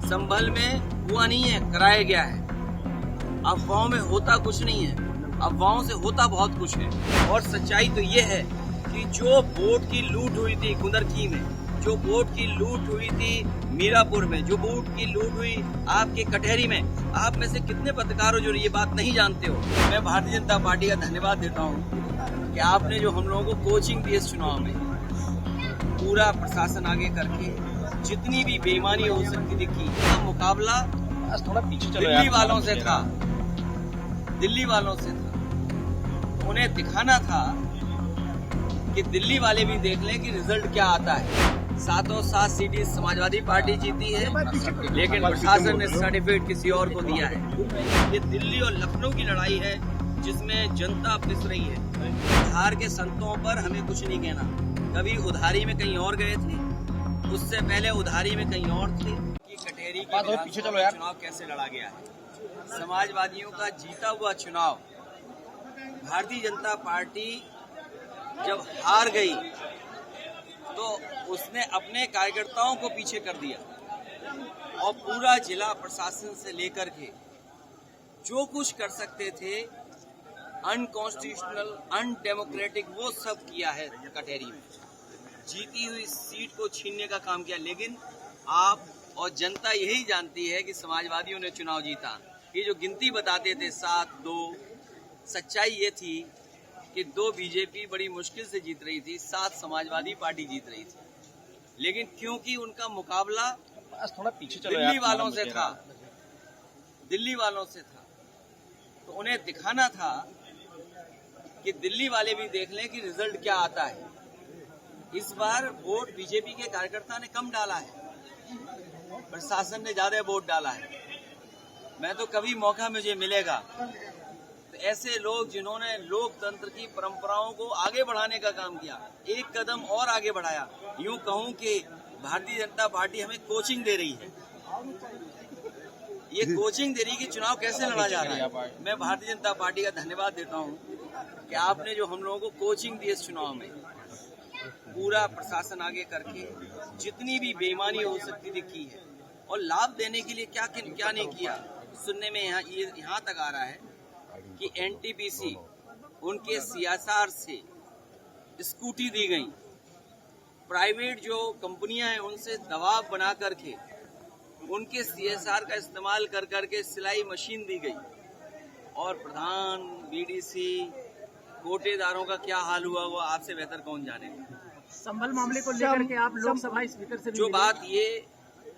संभल में हुआ नहीं है, कराया गया है। अफवाहों में होता कुछ नहीं है, अफवाहों से होता बहुत कुछ है। और सच्चाई तो ये है कि जो वोट की लूट हुई थी कुंदरकी में, जो वोट की लूट हुई थी मीरापुर में, जो वोट की लूट हुई आपके कटहरी में, आप में से कितने पत्रकार हो जो ये बात नहीं जानते हो। मैं भारतीय जनता पार्टी का धन्यवाद देता हूँ कि आपने जो हम लोगों को कोचिंग दी इस चुनाव में, पूरा प्रशासन आगे करके जितनी भी बेईमानी हो सकती थी की, मुकाबला थोड़ा पीछे चलो दिल्ली वालों से था, दिल्ली वालों से था। उन्हें दिखाना था कि दिल्ली वाले भी देख लें कि रिजल्ट क्या आता है। सातों 7 सीटें समाजवादी पार्टी जीती है, लेकिन प्रशासन ने सर्टिफिकेट किसी और को दिया है। ये दिल्ली और लखनऊ की लड़ाई है जिसमें जनता पिस रही है। बिहार के संतों पर हमें कुछ नहीं कहना, कभी उधारी में कहीं और गए थे, उससे पहले उधारी में कहीं और थे। कि कटहरी के पीछे चलो यार। चुनाव कैसे लड़ा गया है, समाजवादियों का जीता हुआ चुनाव। भारतीय जनता पार्टी जब हार गई तो उसने अपने कार्यकर्ताओं को पीछे कर दिया और पूरा जिला प्रशासन से लेकर के जो कुछ कर सकते थे अनकॉन्स्टिट्यूशनल, अनडेमोक्रेटिक, वो सब किया है। कटहरी में जीती हुई सीट को छीनने का काम किया। लेकिन आप और जनता यही जानती है कि समाजवादियों ने चुनाव जीता। ये जो गिनती बताते थे 7-2, सच्चाई ये थी कि 2 बीजेपी बड़ी मुश्किल से जीत रही थी, 7 समाजवादी पार्टी जीत रही थी। लेकिन क्योंकि उनका मुकाबला थोड़ा पीछे चलो दिल्ली वालों से था, दिल्ली वालों से था, तो उन्हें दिखाना था कि दिल्ली वाले भी देख लें कि रिजल्ट क्या आता है। इस बार वोट बीजेपी के कार्यकर्ता ने कम डाला है, प्रशासन ने ज्यादा वोट डाला है। मैं तो कभी मौका मुझे मिलेगा तो ऐसे लोग जिन्होंने लोकतंत्र की परंपराओं को आगे बढ़ाने का काम किया, एक कदम और आगे बढ़ाया। यूं कहूं कि भारतीय जनता पार्टी हमें कोचिंग दे रही है, ये कोचिंग दे रही है कि चुनाव कैसे लड़ा जा रहा है। मैं भारतीय जनता पार्टी का धन्यवाद देता हूं कि आपने जो हम लोगों को कोचिंग दी इस चुनाव में, पूरा प्रशासन आगे करके जितनी भी बेईमानी हो सकती थी की है। और लाभ देने के लिए क्या नहीं किया। सुनने में यहाँ तक आ रहा है कि एनटीपीसी उनके सीएसआर से स्कूटी दी गई, प्राइवेट जो कंपनियां हैं उनसे दबाव बना करके उनके सीएसआर का इस्तेमाल कर करके सिलाई मशीन दी गई। और प्रधान, बीडीसी, कोटेदारों का क्या हाल हुआ वो आपसे बेहतर कौन जाने। संभल मामले को लेकर के आप लोकसभा स्पीकर से भी जो बात ये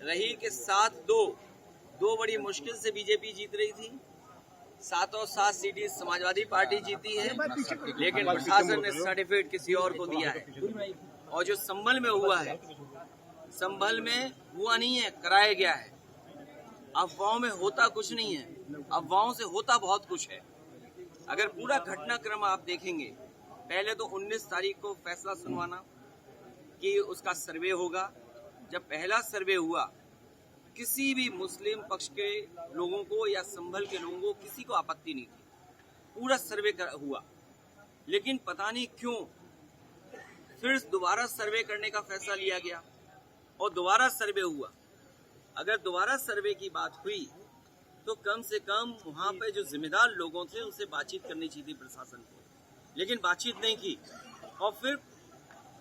रही कि 7-2 बड़ी मुश्किल से बीजेपी जीत रही थी, 7 सीटें समाजवादी पार्टी जीती है, लेकिन प्रशासन ने सर्टिफिकेट किसी और को दिया है। और जो संभल में हुआ है, संभल में हुआ नहीं है, कराया गया है। अफवाहों में होता कुछ नहीं है, अफवाहों से होता बहुत कुछ है। अगर पूरा घटनाक्रम आप देखेंगे, पहले तो 19 तारीख को फैसला सुनवाना कि उसका सर्वे होगा। जब पहला सर्वे हुआ, किसी भी मुस्लिम पक्ष के लोगों को या संभल के लोगों को किसी को आपत्ति नहीं थी, पूरा सर्वे हुआ। लेकिन पता नहीं क्यों फिर दोबारा सर्वे करने का फैसला लिया गया और दोबारा सर्वे हुआ। अगर दोबारा सर्वे की बात हुई तो कम से कम वहां पे जो जिम्मेदार लोगों थे उनसे बातचीत करनी चाहिए थी प्रशासन को, लेकिन बातचीत नहीं की। और फिर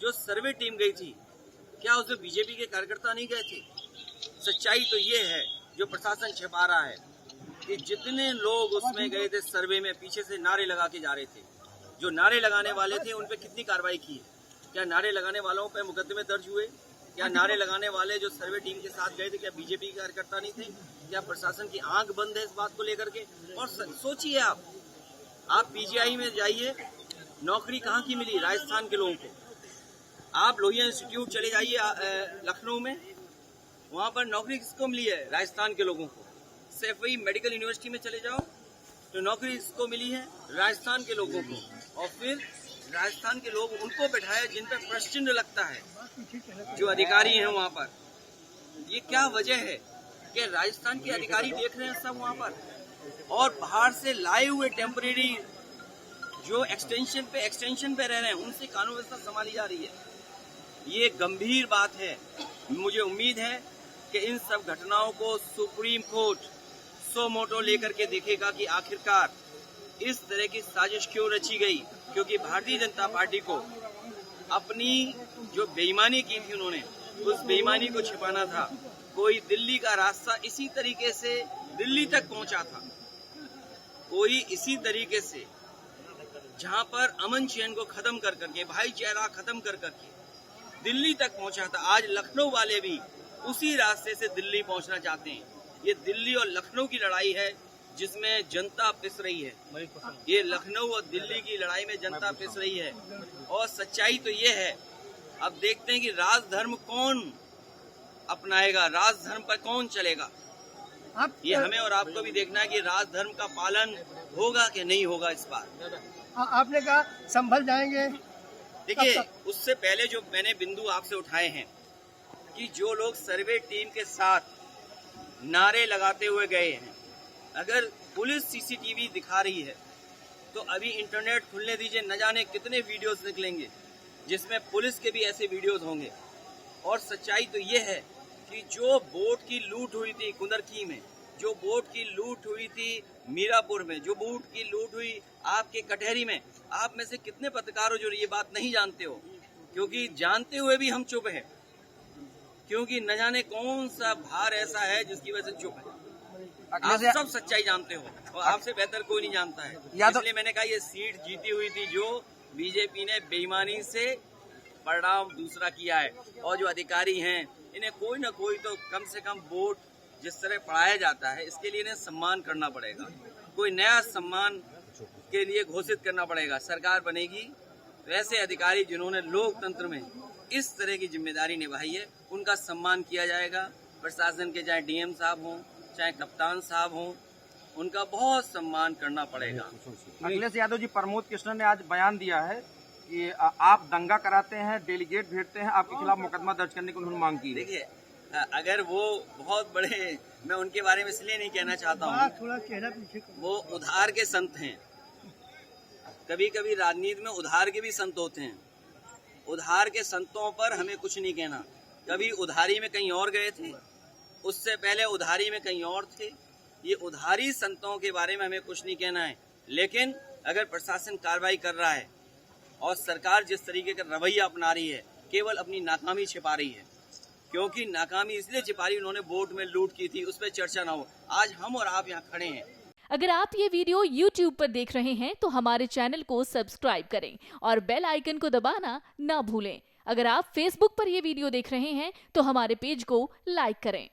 जो सर्वे टीम गई थी, क्या उसमें बीजेपी के कार्यकर्ता नहीं गए थे? सच्चाई तो ये है जो प्रशासन छिपा रहा है कि जितने लोग उसमें गए थे सर्वे में, पीछे से नारे लगा के जा रहे थे। जो नारे लगाने वाले थे उन पे कितनी कार्रवाई की है? क्या नारे लगाने वालों पे मुकदमे दर्ज हुए? क्या नारे लगाने वाले जो सर्वे टीम के साथ गए थे क्या बीजेपी के कार्यकर्ता नहीं थे? क्या प्रशासन की आंख बंद है इस बात को लेकर के? और सोचिए आप पीजीआई में जाइए, नौकरी कहाँ की मिली? राजस्थान के लोगों को। आप लोहिया इंस्टीट्यूट चले जाइए लखनऊ में, वहाँ पर नौकरी किसको मिली है? राजस्थान के लोगों को। सैफई मेडिकल यूनिवर्सिटी में चले जाओ तो नौकरी किसको मिली है? राजस्थान के लोगों को। और फिर राजस्थान के लोग उनको बैठाया जिन पर प्रश्न लगता है, जो अधिकारी हैं वहाँ पर। ये क्या वजह है कि राजस्थान के अधिकारी देख रहे हैं सब वहाँ पर, और बाहर से लाए हुए टेम्परेरी जो एक्सटेंशन पे रह रहे हैं उनसे कानून व्यवस्था संभाली जा रही है। ये गंभीर बात है। मुझे उम्मीद है कि इन सब घटनाओं को सुप्रीम कोर्ट सो मोटो लेकर के देखेगा कि आखिरकार इस तरह की साजिश क्यों रची गई, क्योंकि भारतीय जनता पार्टी को अपनी जो बेईमानी की थी उन्होंने उस बेईमानी को छिपाना था। कोई दिल्ली का रास्ता इसी तरीके से दिल्ली तक पहुंचा था, कोई इसी तरीके से जहां पर अमन चैन को खत्म कर करके, भाईचारा खत्म कर करके दिल्ली तक पहुंचा था। आज लखनऊ वाले भी उसी रास्ते से दिल्ली पहुंचना चाहते हैं। ये दिल्ली और लखनऊ की लड़ाई है जिसमें जनता पिस रही है। ये लखनऊ और दिल्ली की लड़ाई में जनता पिस रही है। और सच्चाई तो ये है, अब देखते हैं कि राजधर्म कौन अपनाएगा, राजधर्म पर कौन चलेगा। ये हमें और आपको भी देखना है कि राजधर्म का पालन होगा कि नहीं होगा इस बार। आपने कहा संभल जाएंगे। देखिए, उससे पहले जो मैंने बिंदु आपसे उठाए हैं कि जो लोग सर्वे टीम के साथ नारे लगाते हुए गए हैं, अगर पुलिस सीसीटीवी दिखा रही है तो अभी इंटरनेट खुलने दीजिए, न जाने कितने वीडियोस निकलेंगे जिसमें पुलिस के भी ऐसे वीडियोस होंगे। और सच्चाई तो ये है कि जो बोट की लूट हुई थी कुंदरकी में, जो बोट की लूट हुई थी मीरापुर में, जो बोट की लूट हुई आपके कटहरी में, आप में से कितने पत्रकार हो जो ये बात नहीं जानते हो? क्योंकि जानते हुए भी हम चुप हैं, क्योंकि न जाने कौन सा भार ऐसा है जिसकी वजह से चुप है। आप सब सच्चाई जानते हो और आपसे बेहतर कोई नहीं जानता है। इसलिए मैंने कहा ये सीट जीती हुई थी जो बीजेपी ने बेईमानी से परिणाम दूसरा किया है। और जो अधिकारी हैं इन्हें कोई ना कोई तो कम से कम वोट जिस तरह पढ़ाया जाता है इसके लिए इन्हें सम्मान करना पड़ेगा, कोई नया सम्मान के लिए घोषित करना पड़ेगा। सरकार बनेगी तो ऐसे अधिकारी जिन्होंने लोकतंत्र में इस तरह की जिम्मेदारी निभाई है उनका सम्मान किया जाएगा। प्रशासन के चाहे डीएम साहब हों चाहे कप्तान साहब हों, उनका बहुत सम्मान करना पड़ेगा। अखिलेश यादव जी, प्रमोद कृष्ण ने आज बयान दिया है कि आप दंगा कराते हैं, डेलीगेट भेजते हैं, आपके खिलाफ मुकदमा दर्ज करने की उन्होंने मांग की। देखिए, अगर वो बहुत बड़े, मैं उनके बारे में इसलिए नहीं कहना चाहता हूँ, थोड़ा चेहरा पीछे, वो उधार के संत हैं। कभी कभी राजनीति में उधार के भी संत होते हैं। उधार के संतों पर हमें कुछ नहीं कहना। कभी उधारी में कहीं और गए थे, उससे पहले उधारी में कहीं और थे। ये उधारी संतों के बारे में हमें कुछ नहीं कहना है। लेकिन अगर प्रशासन कार्रवाई कर रहा है और सरकार जिस तरीके का रवैया अपना रही है, केवल अपनी नाकामी छिपा रही है, क्योंकि नाकामी इसलिए छिपा रही, उन्होंने वोट में लूट की थी, उस पर चर्चा ना हो। आज हम और आप यहाँ खड़े हैं। अगर आप ये वीडियो YouTube पर देख रहे हैं तो हमारे चैनल को सब्सक्राइब करें और बेल आइकन को दबाना ना भूलें। अगर आप Facebook पर ये वीडियो देख रहे हैं तो हमारे पेज को लाइक करें।